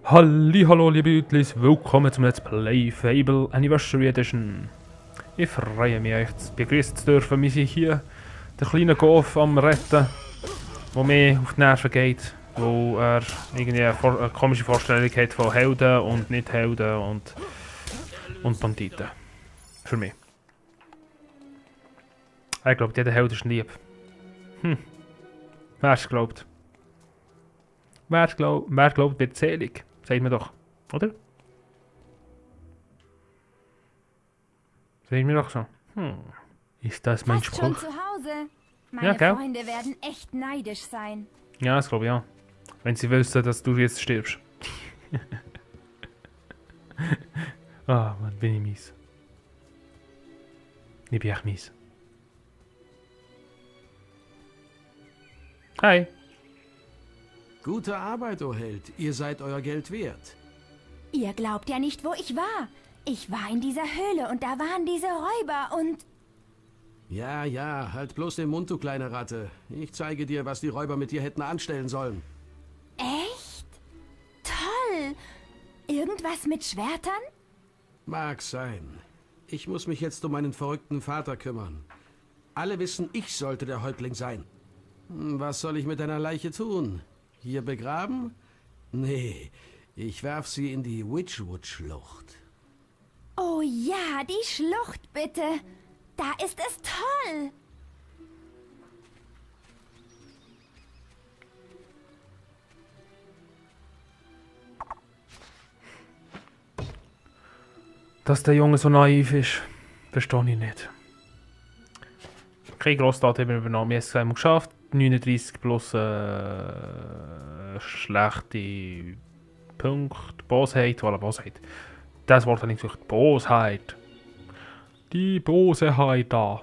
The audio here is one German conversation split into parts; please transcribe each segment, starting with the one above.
Hallo liebe Ütlis, willkommen zum Let's Play Fable Anniversary Edition. Ich freue mich, euch begrüßen zu dürfen. Wir sind hier den kleinen Golf am Retten, der mir auf die Nerven geht, wo er irgendwie eine komische Vorstellung hat von Helden und Nicht-Helden und Banditen. Für mich. Ich glaube, jeder Held ist lieb. Wer es glaubt? Wer glaubt, wird selig. Sagt mir doch, oder? Sagt mir doch so. Ist das mein Fast schon Spruch? zu Hause. Meine Ja, gell? Freunde werden echt neidisch sein. Ja, das glaube ich ja. Wenn sie wüssten, dass du jetzt stirbst. Ah, Mann, bin ich mies. Ich bin echt mies. Hi. Gute Arbeit, o Held. Ihr seid euer Geld wert. Ihr glaubt ja nicht, wo ich war. Ich war in dieser Höhle und da waren diese Räuber und... Ja, halt bloß den Mund, du kleine Ratte. Ich zeige dir, was die Räuber mit dir hätten anstellen sollen. Echt? Toll! Irgendwas mit Schwertern? Mag sein. Ich muss mich jetzt um meinen verrückten Vater kümmern. Alle wissen, ich sollte der Häuptling sein. Was soll ich mit deiner Leiche tun? Hier begraben? Nee, ich werf sie in die Witchwood-Schlucht. Oh ja, die Schlucht bitte. Da ist es toll. Dass der Junge so naiv ist, verstehe ich nicht. Keine Grosstat haben wir übernommen. Wir haben es einmal geschafft. 39 plus schlechte Punkte. Bosheit, voilà, Bosheit. Das Wort habe ich gesagt. Bosheit. Die Bosheit da.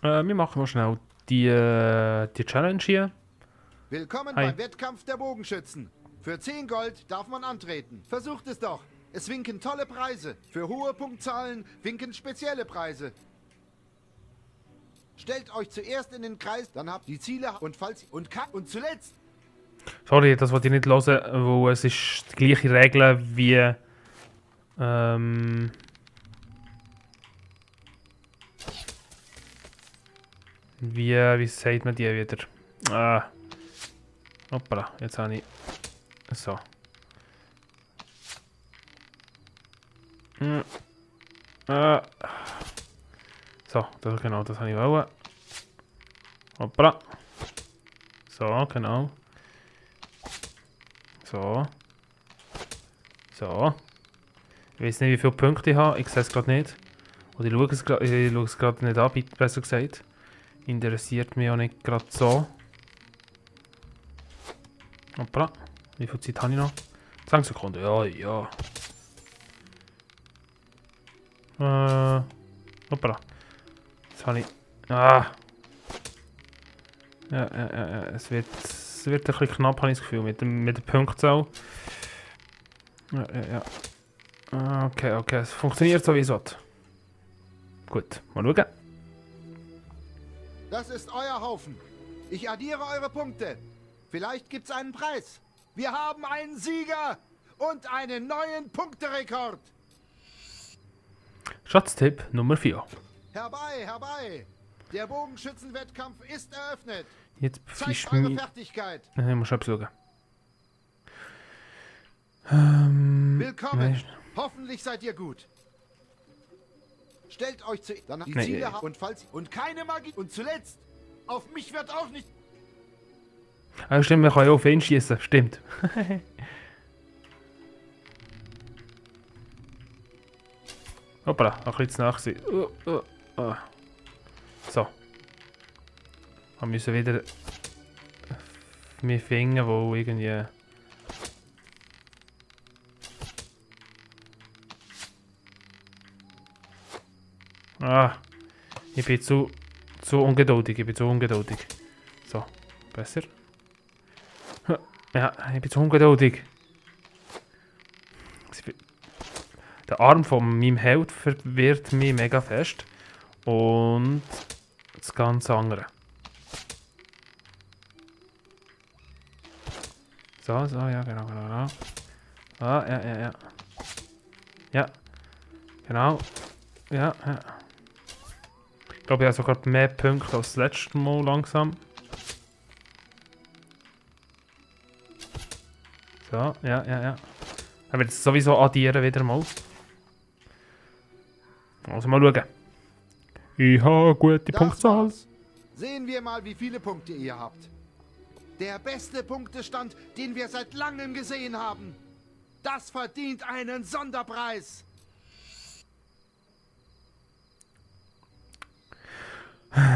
Wir machen mal schnell die Challenge hier. Willkommen Hi. beim Wettkampf der Bogenschützen. Für 10 Gold darf man antreten. Versucht es doch. Es winken tolle Preise. Für hohe Punktzahlen winken spezielle Preise. Stellt euch zuerst in den Kreis, dann habt die Ziele und zuletzt. Sorry, das wollte ich nicht hören, weil es ist die gleiche Regel wie wie sagt man die wieder? Hoppala, jetzt habe ich so. So, das, genau, das habe ich wollen. Hoppala. So, genau. So. So. Ich weiß nicht, wie viele Punkte ich habe. Ich sehe es gerade nicht. Oder ich schaue es gerade nicht an, besser gesagt. Interessiert mich auch nicht gerade so. Hoppala. Wie viel Zeit habe ich noch? 20 Sekunden. Ja. Hoppala. Jetzt habe ich... Ja. Es wird ein bisschen knapp, habe ich das Gefühl, mit der Punktzahl. Ja. Okay, es funktioniert so wie es soll. Gut, mal schauen. Das ist euer Haufen. Ich addiere eure Punkte. Vielleicht gibt's einen Preis. Wir haben einen Sieger und einen neuen Punkterekord. Schatztipp Nummer 4. Herbei. Der Bogenschützenwettkampf ist eröffnet. Jetzt Zeigt ist eure mir... Fertigkeit. Ich muss schon schauen. Willkommen. Hoffentlich seid ihr gut. Stellt euch dann die Nee. Ziele und keine Magie. Und zuletzt, auf mich wird auch nicht... Stimmt, man kann ja auf ihn schießen. Stimmt. Hoppala, ein bisschen zu nah gewesen. So. Wir müssen wieder mich finden, wo irgendwie... Ich bin zu ungeduldig, So, besser. Ja, ich bin zu ungeduldig. Der Arm von meinem Held verwirrt mich mega fest. Und das ganz andere. So, ja, genau. Ah, ja. Ja. Genau. Ja. Ich glaube, ich habe sogar mehr Punkte als das letzte Mal langsam. So, ja. Er wird es sowieso addieren wieder mal. Also mal schauen. Ich habe gute Das Punktzahl. war's. Sehen wir mal, wie viele Punkte ihr habt. Der beste Punktestand, den wir seit langem gesehen haben. Das verdient einen Sonderpreis.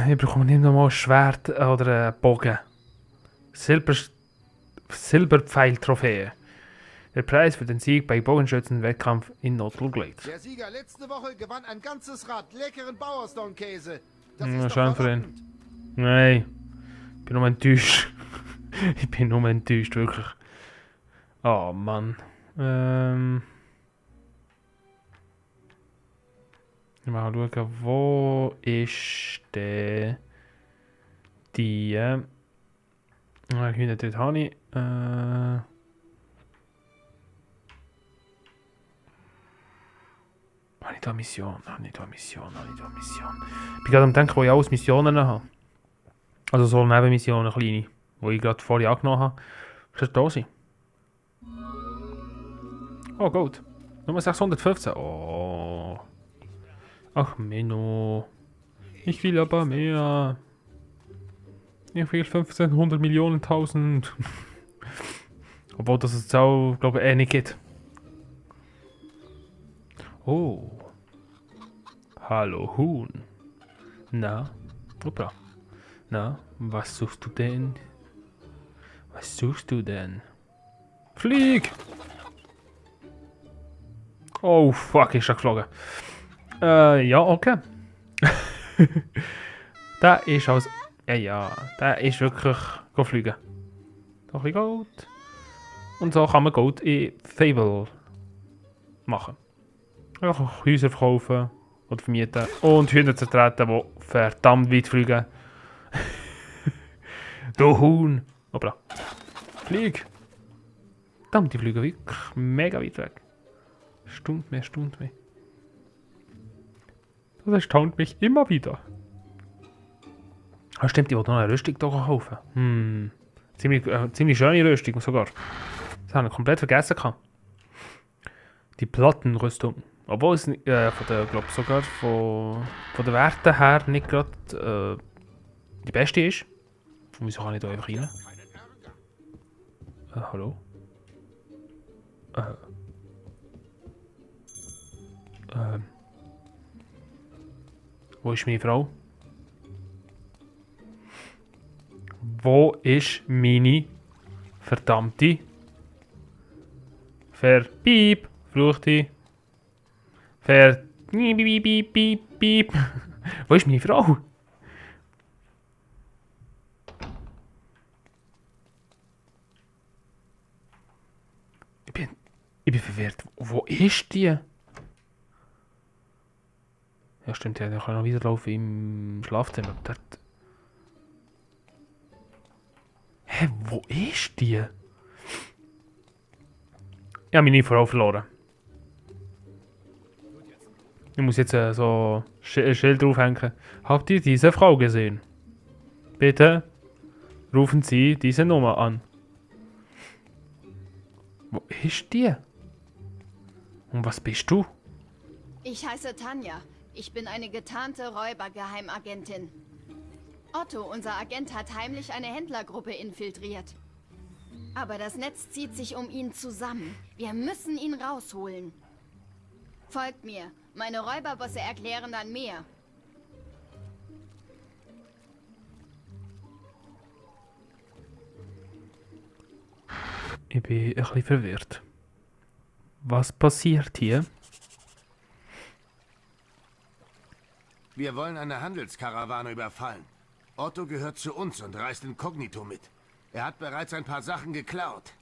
Ich bekomme nicht nochmal ein Schwert oder einen Bogen. Silberpfeil-Trophäe. Der Preis für den Sieg bei Bogenschützen-Wettkampf in Northern Glades. Der Sieger letzte Woche gewann ein ganzes Rad leckeren Bowerstone-Käse. Das Ja, ist doch schön für ihn. verlockend. Nein. Ich bin nur enttäuscht. Ich bin nur enttäuscht, wirklich. Oh Mann. Mal schauen, wo ist denn die... Hühner dort habe ich. Habe ich da Mission? Ich bin gerade am denken, wo ich alles Missionen habe. Also so Nebenmissionen, kleine. Die ich gerade vorher angenommen habe. Was ist da sein? Oh, Gold. Nummer 615. Oh. Ach, Menno. Ich will aber mehr. Ich will 1500 Millionen, 1000. Obwohl das es auch, glaube ich, nicht gibt. Oh. Hallo Huhn. Na? Hoppla. Na, was suchst du denn? Flieg! Oh, fuck, ist er geflogen. Ja, okay. Der ist aus... Ja, der ist wirklich geflogen. Noch ein bisschen Gold. Und so kann man Gold in Fable machen. Einfach Häuser verkaufen oder vermieten. Und Hühner zertreten, die verdammt weit fliegen. Du Huhn! Hoppla. Flieg! Verdammt, die fliegen wirklich mega weit weg. Stund mehr. Das erstaunt mich immer wieder. Ah, stimmt, ich wollte noch eine Rüstung hier kaufen. Ziemlich schöne Rüstung sogar. Das habe ich komplett vergessen. Die Plattenrüstung. Obwohl es sogar von den Werten her nicht gerade die beste ist. Und wieso kann ich da einfach rein? Hallo? Wo ist meine Frau? Wo ist meine verdammte Verpiep? Fluchte. Piep. Wo ist meine Frau? Ich bin verwirrt. Wo ist die? Ja stimmt, ja, der kann noch wieder laufen im Schlafzimmer. Dort. Hä, wo ist die? Ich habe meine Frau verloren. Ich muss jetzt so ein Schild draufhängen. Habt ihr diese Frau gesehen? Bitte rufen Sie diese Nummer an. Wo ist die? Und was bist du? Ich heiße Tanja. Ich bin eine getarnte Räubergeheimagentin. Otto, unser Agent, hat heimlich eine Händlergruppe infiltriert. Aber das Netz zieht sich um ihn zusammen. Wir müssen ihn rausholen. Folgt mir. Meine Räuberbosse erklären dann mehr. Ich bin ein bisschen verwirrt. Was passiert hier? Wir wollen eine Handelskarawane überfallen. Otto gehört zu uns und reist inkognito mit. Er hat bereits ein paar Sachen geklaut.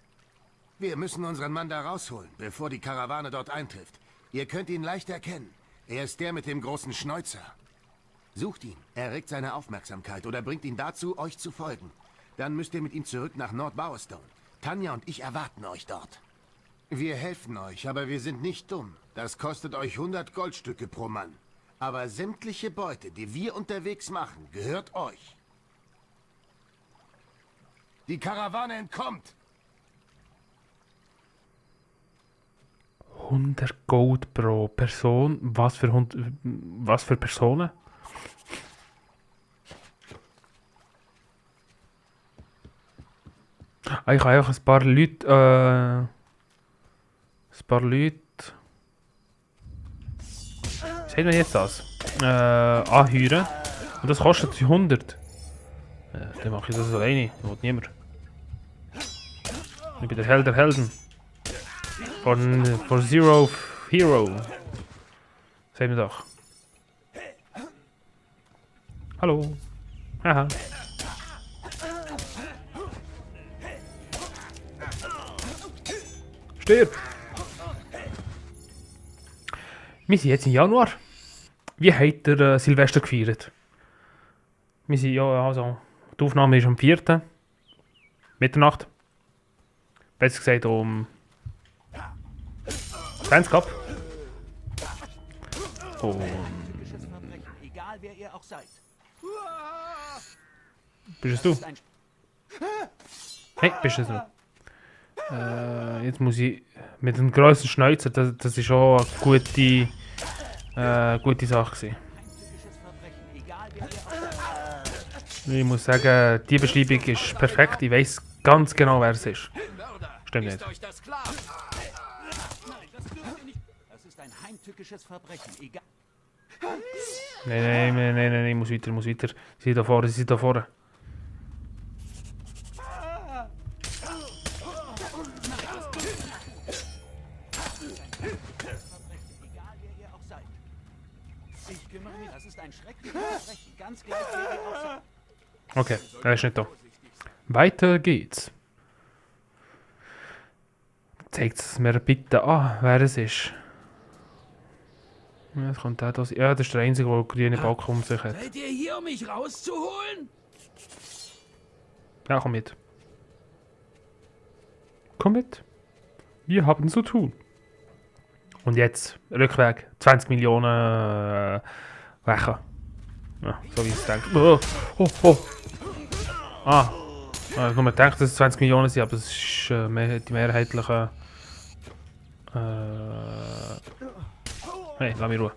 Wir müssen unseren Mann da rausholen, bevor die Karawane dort eintrifft. Ihr könnt ihn leicht erkennen. Er ist der mit dem großen Schnäuzer. Sucht ihn, erregt seine Aufmerksamkeit oder bringt ihn dazu, euch zu folgen. Dann müsst ihr mit ihm zurück nach Nord Bowerstone. Tanja und ich erwarten euch dort. Wir helfen euch, aber wir sind nicht dumm. Das kostet euch 100 Goldstücke pro Mann. Aber sämtliche Beute, die wir unterwegs machen, gehört euch. Die Karawane entkommt! 100 Gold pro Person. Was für Personen? Ah, ich habe einfach ein paar Leute. Wie sagt man jetzt das? Anheuern. Und das kostet 100. Dann mache ich das alleine. Das will niemand. Ich bin der Held der Helden. Von Zero Hero. Sagen wir doch. Hallo. Haha. Stirb! Wir sind jetzt im Januar. Wie habt ihr Silvester gefeiert? Wir sind die Aufnahme ist am 4. Mitternacht. Besser gesagt um 20 ab. Und Egal wer ihr auch seid. bist es du? Hey, bist es du? Jetzt muss ich mit dem grossen Schnäuzer, das ist auch eine gute Sache gewesen. Ich muss sagen, die Beschreibung ist perfekt. Ich weiß ganz genau, wer es ist. Stimmt nicht. Euch das klar? Nein, das dürft ihr nicht. Das ist ein heimtückisches Verbrechen. Egal. Nein, ich muss weiter. Sie sind da vorne. Egal wer ihr auch seid. Ich kümmere mich. Das ist ein schreckliches Verbrechen. Ganz gleich wer ihr auch seid. Okay, er ist nicht da. Weiter geht's. Zeigt es mir bitte an, wer es ist. Ja, das kommt auch das. Ja, das ist der Einzige, der grüne Balken um sich hat. Seid ihr hier, um mich rauszuholen? Ja, komm mit. Komm mit. Wir haben zu tun. Und jetzt, Rückweg, 20 Millionen Wächer. Ja, so wie ich es denke. Oh. Ah. Ich habe nur gedacht, dass es 20 Millionen sind, aber es ist die mehrheitliche... Hey, lass mich Ruhe.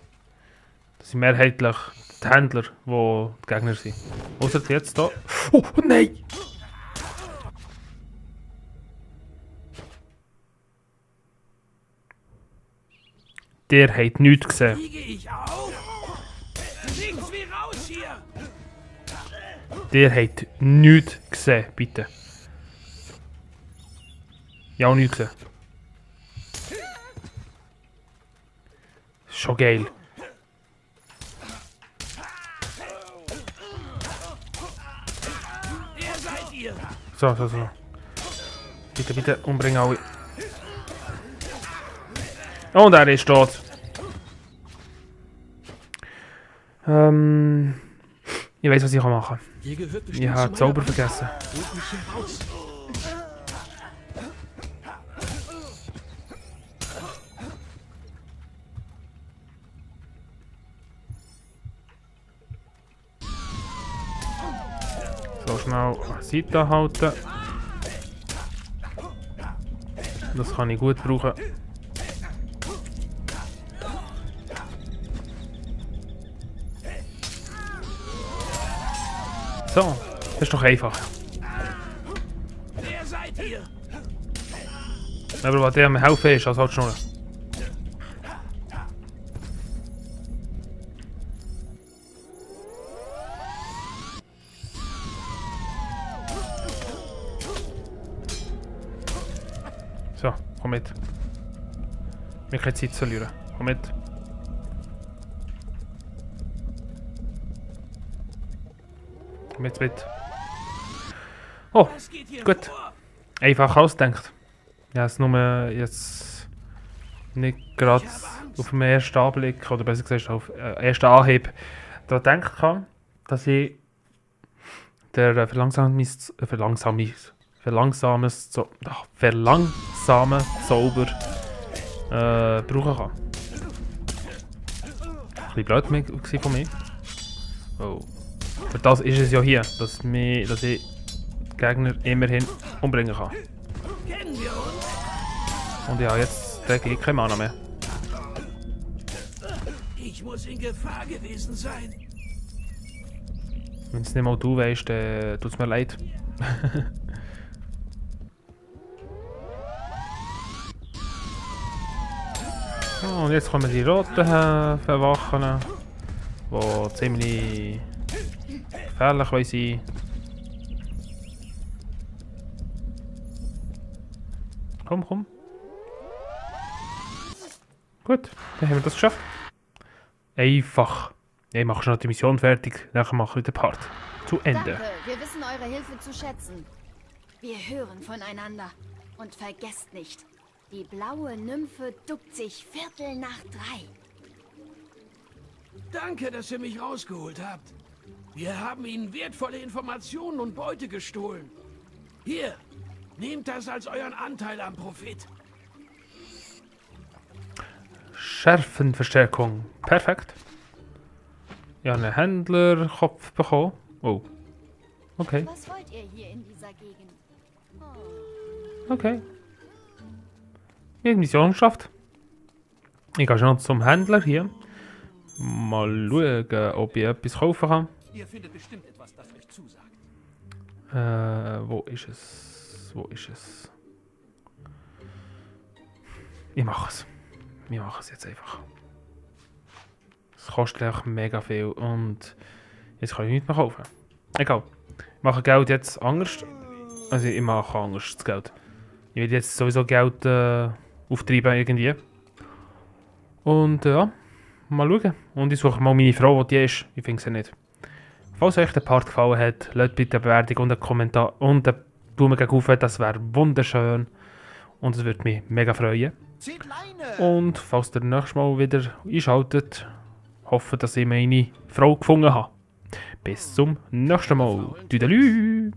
Das sind mehrheitlich die Händler, die die Gegner sind. Außer jetzt da... Oh, nein! Der hat nichts gesehen. Fliege ich auf? Links wie raus hier! Der hat nichts gesehen, bitte. Ja, auch nichts gesehen. Schon geil. Wer seid ihr? So. Bitte, umbringen alle. Und er ist tot. Ich weiß, was ich machen kann. Ihr gehört Ich bestimmt habe zu meiner Zauber Bande. vergessen. Holt mich hier raus. So schnell Seite halten. Das kann ich gut brauchen. So, das ist doch einfach. Wer seid ihr? Aber was der mir helfen ist, als halt schnurren. So, komm mit. Wir können Zeit verlieren. Komm mit. Komm jetzt mit. Oh, Was geht hier gut. vor? Einfach ausdenkt. Ja, es nur jetzt nicht gerade auf dem ersten Anblick, oder besser gesagt auf ersten Anhieb, da denken kann, dass ich der verlangsamen Zauber brauchen kann. Ein bisschen blöd von mir. Oh. Für das ist es ja hier, dass ich die Gegner immerhin umbringen kann. Und ja, jetzt kriege ich keine Mana mehr. Ich muss in Gefahr gewesen sein. Wenn es nicht mal du weißt, dann tut es mir leid. Oh, und jetzt kommen die roten Verwachen, die ziemlich gefährlich sein können. Komm. Gut, dann haben wir das geschafft. Einfach. Ja, ich mache schon die Mission fertig, nachher mache ich den Part zu Ende. Danke, wir wissen eure Hilfe zu schätzen. Wir hören voneinander. Und vergesst nicht, die blaue Nymphe duckt sich 3:15. Danke, dass ihr mich rausgeholt habt. Wir haben ihnen wertvolle Informationen und Beute gestohlen. Hier, nehmt das als euren Anteil am Profit. Schärfenverstärkung. Perfekt. Ja, einen Händlerkopf bekommen. Oh. Okay. Was wollt ihr hier in dieser Gegend? Okay. Ich habe die Mission geschafft. Ich gehe schon zum Händler hier. Mal schauen, ob ich etwas kaufen kann. Ihr findet bestimmt etwas, das euch zusagt. Wo ist es? Ich mache es. Wir machen es jetzt einfach. Es kostet einfach mega viel und jetzt kann ich nichts mehr kaufen. Egal. Ich mache Geld jetzt anders. Also ich mache anders das Geld. Ich werde jetzt sowieso Geld auftreiben irgendwie. Und ja, mal schauen. Und ich suche mal meine Frau, wo die ist. Ich finde sie nicht. Falls euch der Part gefallen hat, lasst bitte eine Bewertung und einen Kommentar und einen Daumen gegen rauf. Das wäre wunderschön. Und es würde mich mega freuen. Zieht Leine! Und falls ihr nächstes Mal wieder einschaltet, hoffe, dass ich meine Frau gefunden habe. Bis zum nächsten Mal. Tüdelü!